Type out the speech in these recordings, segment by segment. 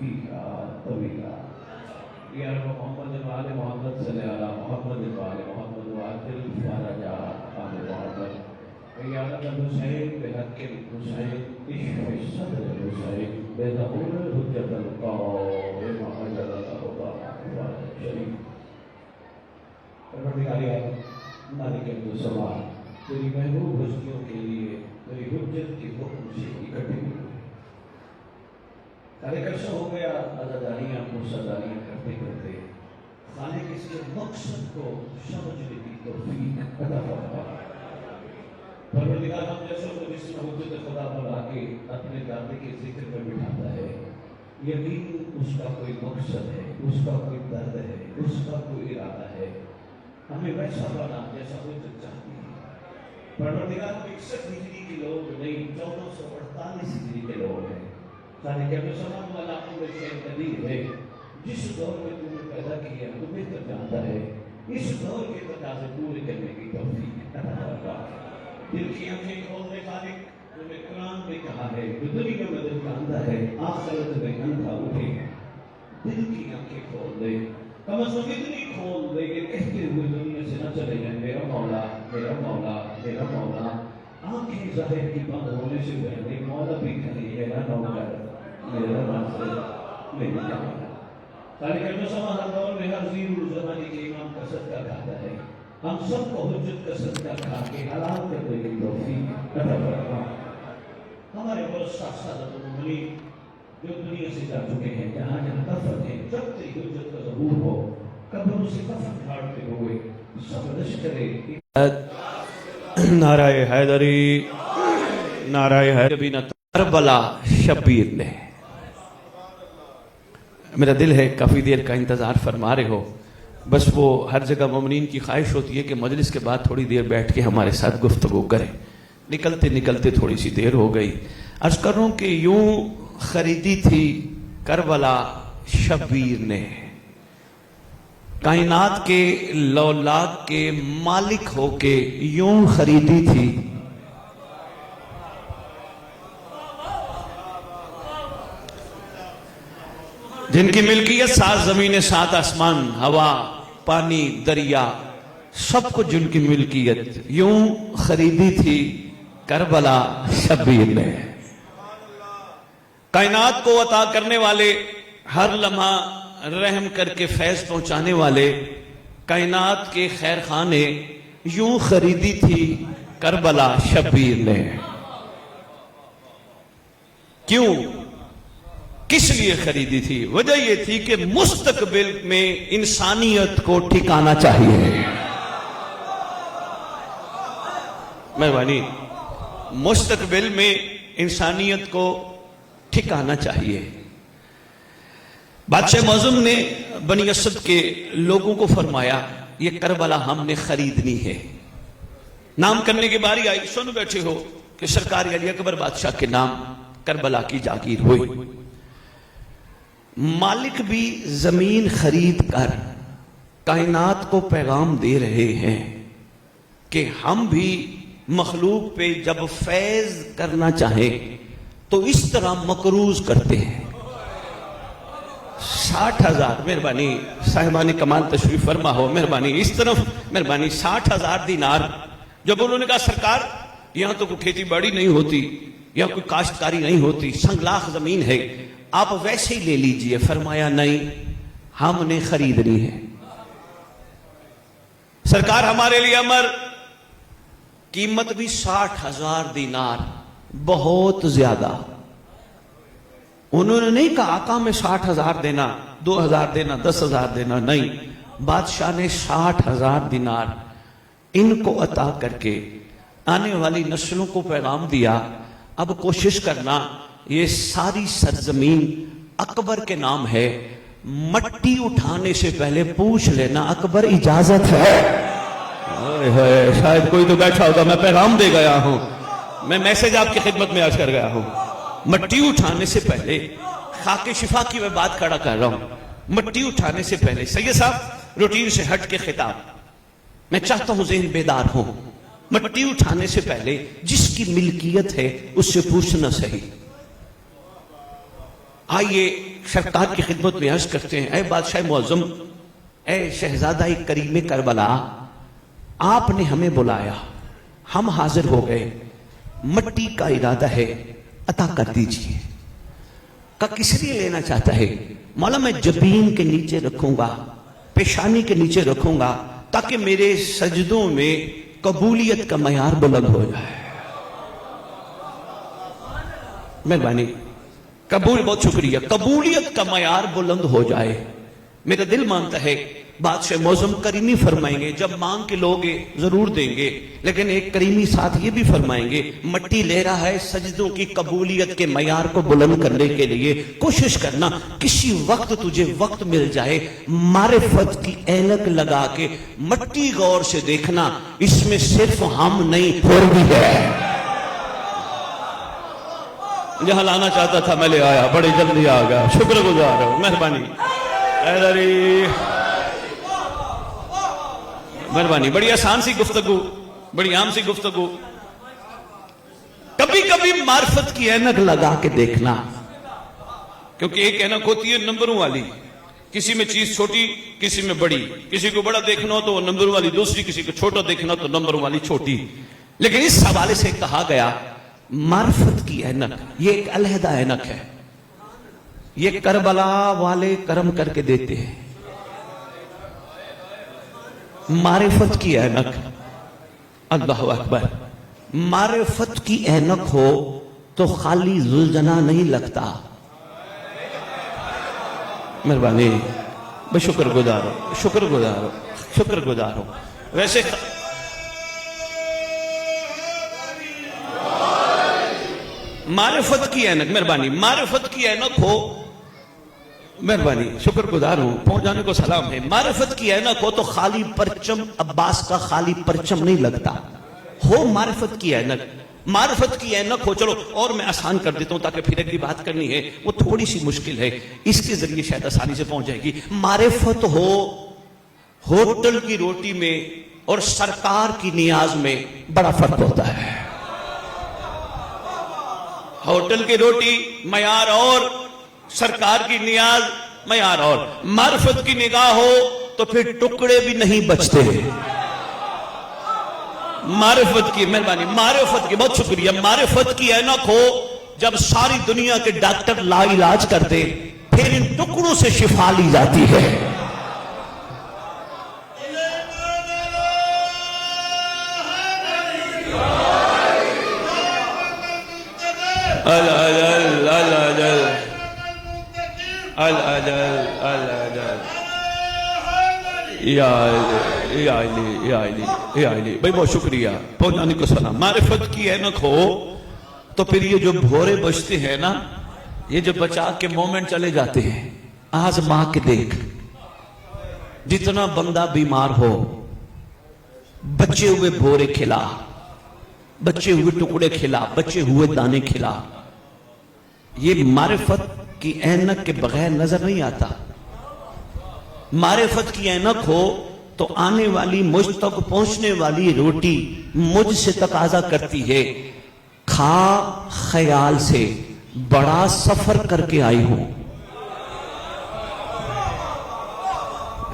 فيها طويلا يا رب محمد وآل محمد صل على محمد وآل محمد وآخر الفرج آل محمد يا رب الحسين بحق الحسين اشف صدر الحسين بظهور الحجة القائمة على الأربعة الشريف پروردگار عالم مالک السماء تیری محبوب ہستیوں کے لیے تیری حجت کے حکم سے اکٹھے ہوئے ایک عرصہ ہو گیا عزاداریاں مرساداریاں کرتے کرتے خالق اس کے مقصد کو سمجھنے کی توفیق عطا فرما پروردگار ہم جیسوں کو جس نے حجت خدا پر آ کے اپنے دادے کے ذکر میں بٹھاتا ہے یقین اس کا کوئی مقصد ہے اس کا کوئی درد ہے اس کا کوئی ارادہ ہے ہمیں ویسا بنا جیسا حجت چاہتی ہے پروردگار ہم 61 ہجری کے لوگ نہیں 1448 ہجری کے لوگ ہیں خالق السماء والا عمر شہر قدیر ہے جس دور میں تمہیں پیدا کیا تو بہتر جانتا ہے اس دور کے تقاضے پورے کرنے کی توفیق عطا فرما دل کی آنکھیں کھول دے خالق تمہیں قرآن میں کہا ہے جو دنیا میں دل کا اندھا ہے آخرت میں اندھا اٹھے دل کی آنکھیں کھول دے کم از کم اتنی کھول دے کہ کہتے ہوئے دنیا سے نہ چلے جائیں میرا مولا میرا مولا میرا مولا آنکھیں ظاہر کی بند ہونے سے پہلے مولا بھی کہیں میرا نوکر میرا ناصر میری جان خالق السماء ہر دور میں ہر زیر زمانے کے امام کا صدقہ کھاتا ہے ہم سب کو حجت کا صدقہ کھا کے حلال کرنے کی توفیق عطا فرما ہمارے بہت سادہ مومنین جو دنیا سے جا چکے ہیں جہاں جہاں دفن ہیں جب تیری حجت کا ظہور ہو قبروں سے کفن جھاڑتے ہوئے سب لشکرے نعرہ حیدری نعرہ حیدری کربلا شبیر نے میرا دل ہے کافی دیر کا انتظار فرما رہے ہو بس وہ ہر جگہ مومنین کی خواہش ہوتی ہے کہ مجلس کے بعد تھوڑی دیر بیٹھ کے ہمارے ساتھ گفتگو کریں نکلتے نکلتے تھوڑی سی دیر ہو گئی عرض کروں کہ یوں خریدی تھی کربلا شبیر نے کائنات کے لولاک کے مالک ہو کے یوں خریدی تھی جن کی ملکیت 7 زمین 7 آسمان ہوا پانی دریا سب کو جن کی ملکیت یوں خریدی تھی کربلا شبیر نے کائنات کو عطا کرنے والے ہر لمحہ رحم کر کے فیض پہنچانے والے کائنات کے خیر خانے یوں خریدی تھی کربلا شبیر نے کیوں کس لیے خریدی تھی وجہ یہ تھی کہ مستقبل میں انسانیت کو ٹھکانا چاہیے مہربانی مستقبل میں انسانیت کو ٹھکانا چاہیے بادشاہ معظم نے بنی اسد کے لوگوں کو فرمایا یہ کربلا ہم نے خریدنی ہے نام کرنے کی باری آئی سن بیٹھے ہو کہ سرکار علی اکبر بادشاہ کے نام کربلا کی جاگیر ہوئی مالک بھی زمین خرید کر کائنات کو پیغام دے رہے ہیں کہ ہم بھی مخلوق پہ جب فیض کرنا چاہیں تو اس طرح مقروض کرتے ہیں 60,000 مہربانی صاحبانی کمال تشریف فرما ہو مہربانی اس طرف مہربانی 60,000 دینار جب انہوں نے کہا سرکار یہاں تو کوئی کھیتی باڑی نہیں ہوتی یا کوئی کاشتکاری نہیں ہوتی سنگلاخ زمین ہے آپ ویسے ہی لے لیجئے فرمایا نہیں ہم نے خریدنی ہے سرکار ہمارے لیے امر قیمت بھی 60,000 دینار بہت زیادہ انہوں نے نہیں کہا آقا میں 60,000 دینا 2,000 دینا 10,000 دینا نہیں بادشاہ نے 60,000 دینار ان کو عطا کر کے آنے والی نسلوں کو پیغام دیا اب کوشش کرنا یہ ساری سرزمین اکبر کے نام ہے مٹی اٹھانے سے پہلے پوچھ لینا اکبر اجازت ہے شاید کوئی تو بیٹھا ہوگا میں پیغام دے گیا ہوں میں میسج آپ کی خدمت میں عرض کر گیا ہوں مٹی اٹھانے سے پہلے خاک شفا کی میں بات کھڑا کر رہا ہوں مٹی اٹھانے سے پہلے سید صاحب روٹین سے ہٹ کے خطاب میں چاہتا ہوں ذہن بیدار ہوں مٹی اٹھانے سے پہلے جس کی ملکیت ہے اس سے پوچھنا صحیح آئیے سرکار کی خدمت میں عرض کرتے ہیں، اے بادشاہ معظم، اے شہزادہ کریم کربلا، آپ نے ہمیں بلایا، ہم حاضر ہو گئے، مٹی کا ارادہ ہے، عطا کر دیجئے۔ کا کس لیے لینا چاہتا ہے؟ مولا میں جبین کے نیچے رکھوں گا، پیشانی کے نیچے رکھوں گا، تاکہ میرے سجدوں میں قبولیت کا معیار بلند ہو جائے۔ مہربانی، قبول، بہت شکریہ، قبولیت کا معیار بلند ہو جائے۔ میرا دل مانتا ہے بادشاہ معظم کریمی فرمائیں گے، جب مانگ کے لوگے ضرور دیں گے، لیکن ایک کریمی ساتھ یہ بھی فرمائیں گے، مٹی لے رہا ہے سجدوں کی قبولیت کے معیار کو بلند کرنے کے لیے، کوشش کرنا کسی وقت تجھے وقت مل جائے، معرفت کی اینک لگا کے مٹی غور سے دیکھنا، اس میں صرف ہم نہیں اور بھی ہے۔ جہاں لانا چاہتا تھا میں لے آیا، بڑی جلدی آ گیا، شکر گزار ہوں، مہربانی، مہربانی۔ بڑی آسان سی گفتگو، بڑی عام سی گفتگو، کبھی کبھی معرفت کی اینک لگا کے دیکھنا، کیونکہ ایک اینک ہوتی ہے نمبروں والی، کسی میں چیز چھوٹی کسی میں بڑی، کسی کو بڑا دیکھنا ہو تو وہ نمبروں والی دوسری، کسی کو چھوٹا دیکھنا ہو تو نمبروں والی چھوٹی۔ لیکن اس حوالے سے کہا گیا معرفت کی اینک یہ ایک علیحدہ اینک ہے، یہ کربلا والے کرم کر کے دیتے ہیں۔ معرفت کی اینک، اللہ اکبر، معرفت کی اینک ہو تو خالی زلجنا نہیں لگتا۔ مہربانی، میں شکر گزار ہوں، شکر گزار ہوں، شکر گزار ہوں۔ ویسے معرفت کی اینک، مہربانی، معرفت کی اینک ہو، مہربانی، شکر گزار ہوں، پہنچ جانے کو سلام ہے۔ معرفت کی اینک ہو تو خالی پرچم عباس کا خالی پرچم نہیں لگتا، ہو معرفت کی اینک، معرفت کی اینک ہو۔ چلو اور میں آسان کر دیتا ہوں تاکہ پھر ایک بھی بات کرنی ہے، وہ تھوڑی سی مشکل ہے، اس کے ذریعے شاید آسانی سے پہنچ جائے گی۔ معرفت ہو ہوٹل کی روٹی میں اور سرکار کی نیاز میں بڑا فرق ہوتا ہے۔ ہوٹل کی روٹی معیار اور، سرکار کی نیاز معیار اور۔ معرفت کی نگاہ ہو تو پھر ٹکڑے بھی نہیں بچتے۔ معرفت کی، مہربانی، معرفت کی، بہت شکریہ، معرفت کی اینک ہو، جب ساری دنیا کے ڈاکٹر لا علاج کر دے، پھر ان ٹکڑوں سے شفا لی جاتی ہے۔ بھائی بہت شکریہ، پہنچانے کو سلام۔ معرفت کی اینک ہو تو پھر یہ جو بھورے بچتے ہیں نا، یہ جو بچا کے مومنٹ چلے جاتے ہیں، آزما کے دیکھ، جتنا بندہ بیمار ہو بچے ہوئے بھورے کھلا، بچے ہوئے ٹکڑے کھلا، بچے ہوئے دانے کھلا، یہ معرفت کی اینک کے بغیر نظر نہیں آتا۔ معرفت کی اینک ہو تو آنے والی مجھ تک پہنچنے والی روٹی مجھ سے تقاضا کرتی ہے، کھا خیال سے، بڑا سفر کر کے آئی ہوں۔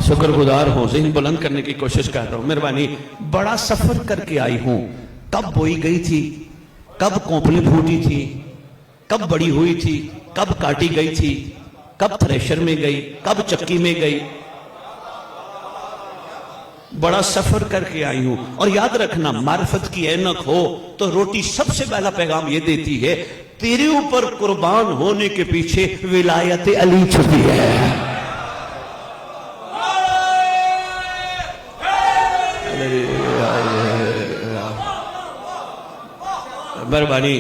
شکر گزار ہوں، ذہن بلند کرنے کی کوشش کر رہا ہوں، مہربانی، بڑا سفر کر کے آئی ہوں۔ کب بوئی گئی تھی، کب کونپلی پھوٹی تھی، کب بڑی ہوئی تھی، کب کاٹی گئی تھی، کب تھریشر میں گئی، کب چکی میں گئی، بڑا سفر کر کے آئی ہوں۔ اور یاد رکھنا، معرفت کی اینک ہو تو روٹی سب سے پہلا پیغام یہ دیتی ہے، تیرے اوپر قربان ہونے کے پیچھے ولایت علی چھپی ہے۔ مہربانی،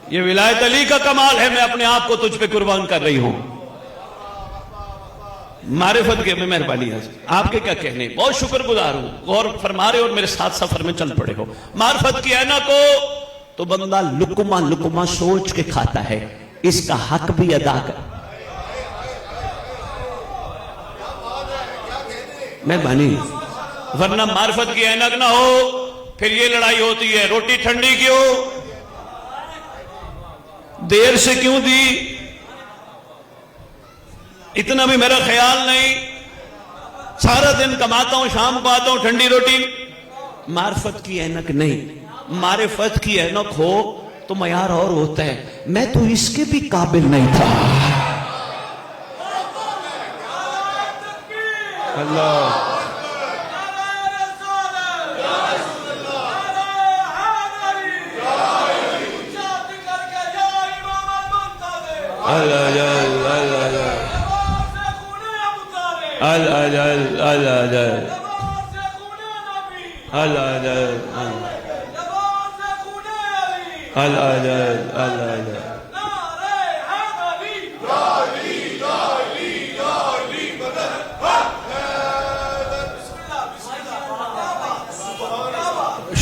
یہ ولایت علی کا کمال ہے، میں اپنے آپ کو تجھ پہ قربان کر رہی ہوں۔ معرفت کے میں مہربانی ہے، آپ کے کیا کہنے، بہت شکر گزار ہوں، غور فرما رہے اور میرے ساتھ سفر میں چل پڑے ہو۔ معرفت کی اینک ہو تو بندہ لقمہ لقمہ سوچ کے کھاتا ہے، اس کا حق بھی ادا کر۔ مہربانی، ورنہ معرفت کی اینک نہ ہو پھر یہ لڑائی ہوتی ہے، روٹی ٹھنڈی کیوں، دیر سے کیوں دی، اتنا بھی میرا خیال نہیں. سارا دن کماتا ہوں, شام کو آتا ہوں, ٹھنڈی روٹی. معرفت کی اینک نہیں, معرفت کی اینک ہو تو معیار اور ہوتا ہے. میں تو اس کے بھی قابل نہیں تھا. اللہ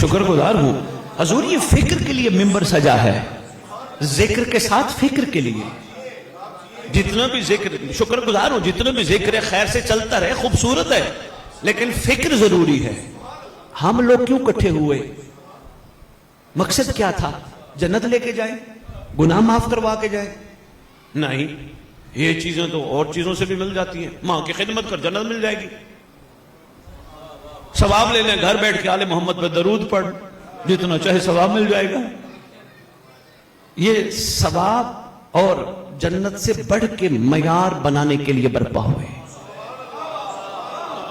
شکر گزار ہوں حضور. یہ فکر کے لیے ممبر سجا ہے, ذکر کے ساتھ فکر کے لیے. جتنا بھی ذکر, شکر گزار ہوں, جتنا بھی ذکر خیر سے چلتا رہے, خوبصورت ہے, لیکن فکر ضروری ہے. ہم لوگ کیوں کٹھے ہوئے؟ مقصد کیا تھا؟ جنت لے کے جائیں, گناہ معاف کروا کے جائیں؟ نہیں, یہ چیزیں تو اور چیزوں سے بھی مل جاتی ہیں. ماں کی خدمت کر, جنت مل جائے گی. ثواب لے لیں, گھر بیٹھ کے آل محمد پہ درود پڑھ, جتنا چاہے ثواب مل جائے گا. یہ ثواب اور جنت سے بڑھ کے معیار بنانے کے لیے برپا ہوئے.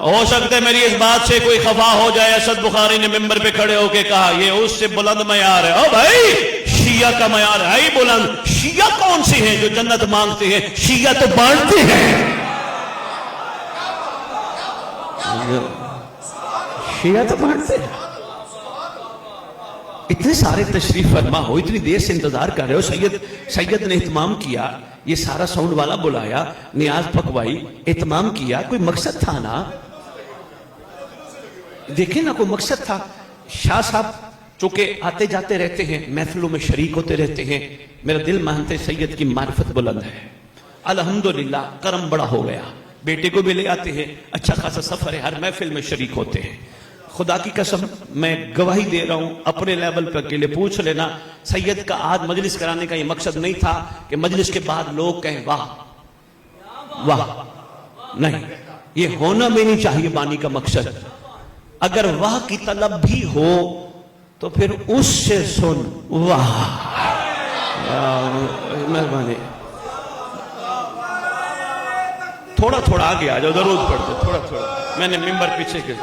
ہو سکتا ہے میری اس بات سے کوئی خفا ہو جائے. اسد بخاری نے ممبر پہ کھڑے ہو کے کہا یہ اس سے بلند معیار ہے. او بھائی, شیعہ کا معیار ہے ہی بلند. شیعہ کون سے ہیں جو جنت مانگتے ہیں؟ شیعہ تو بانٹتے ہیں. شیعہ تو بانٹتے ہیں. اتنے سارے تشریف فرما ہو, اتنی دیر سے انتظار کر رہے ہو. سید نے اہتمام کیا, یہ سارا ساؤنڈ والا بلایا, نیاز پکوائی, اہتمام کیا. کوئی مقصد تھا نا, دیکھیں نا, کوئی مقصد تھا. شاہ صاحب چونکہ آتے جاتے رہتے ہیں, محفلوں میں شریک ہوتے رہتے ہیں, میرا دل مانتے سید کی معرفت بلند ہے. الحمدللہ کرم بڑا ہو گیا, بیٹے کو بھی لے آتے ہیں, اچھا خاصا سفر ہے, ہر محفل میں شریک ہوتے ہیں. خدا کی قسم میں گواہی دے رہا ہوں, اپنے لیول پہ اکیلے پوچھ لینا. سید کا آج مجلس کرانے کا یہ مقصد نہیں تھا کہ مجلس کے بعد لوگ کہیں واہ واہ, نہیں, یہ ہونا بھی نہیں چاہیے بانی کا مقصد. اگر واہ کی طلب بھی ہو تو پھر اس سے سن واہ. مہربانی, تھوڑا تھوڑا آگے آ جاؤ, درود پڑھتے تھوڑا تھوڑا. میں نے ممبر پیچھے کے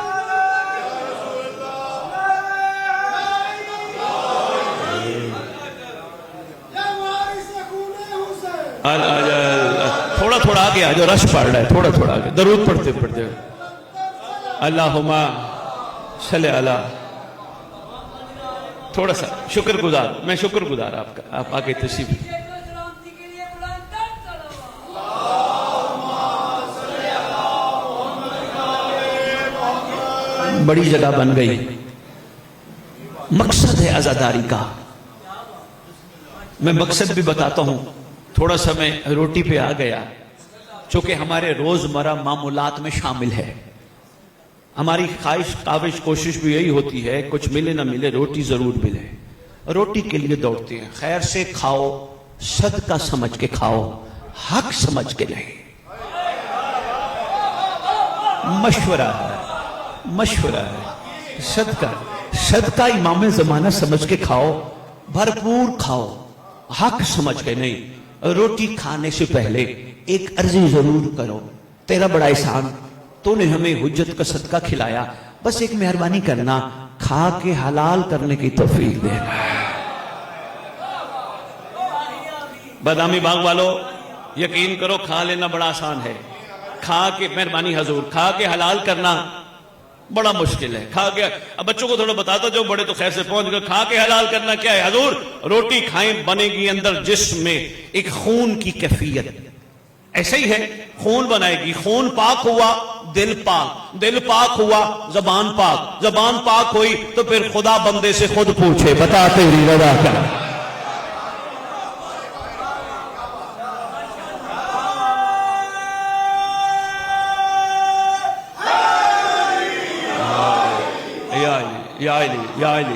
تھوڑا تھوڑا آگے آ جاؤ, رش پڑ رہا ہے, تھوڑا تھوڑا آگے, درود پڑھتے پڑھتے. اللہم صلی علی. تھوڑا سا شکر گزار, میں شکر گزار آپ کا, آپ آگے تشریف. بڑی جگہ بن گئی. مقصد ہے عزاداری کا. میں مقصد بھی بتاتا ہوں. تھوڑا سا میں روٹی پہ آ گیا, چونکہ ہمارے روزمرہ معمولات میں شامل ہے. ہماری خواہش کاوش کوشش بھی یہی ہوتی ہے, کچھ ملے نہ ملے روٹی ضرور ملے. روٹی کے لیے دوڑتے ہیں. خیر سے کھاؤ, صدقہ سمجھ کے کھاؤ, حق سمجھ کے نہیں. مشورہ ہے, مشورہ ہے. صدقہ امام زمانہ سمجھ کے کھاؤ, بھرپور کھاؤ, حق سمجھ کے نہیں. روٹی کھانے سے پہلے ایک عرضی ضرور کرو, تیرا بڑا احسان, تو نے ہمیں حجت کا صدقہ کھلایا, بس ایک مہربانی کرنا, کھا کے حلال کرنے کی توفیق دینا. بادامی باغ والو یقین کرو, کھا لینا بڑا آسان ہے. کھا کے, مہربانی حضور, کھا کے حلال کرنا بڑا مشکل ہے. کھا کے, اب بچوں کو تھوڑا بتاتا جو بڑے تو خیر سے پہنچ گئے. کھا کے حلال کرنا کیا ہے حضور؟ روٹی کھائیں, بنے گی اندر جسم میں ایک خون کی کیفیت. ایسا ہی ہے, خون بنائے گی, خون پاک ہوا, دل پاک, دل پاک ہوا, زبان پاک, زبان پاک ہوئی تو پھر خدا بندے سے خود پوچھے, بتا تیری رضا کیا. یا علی, یا علی,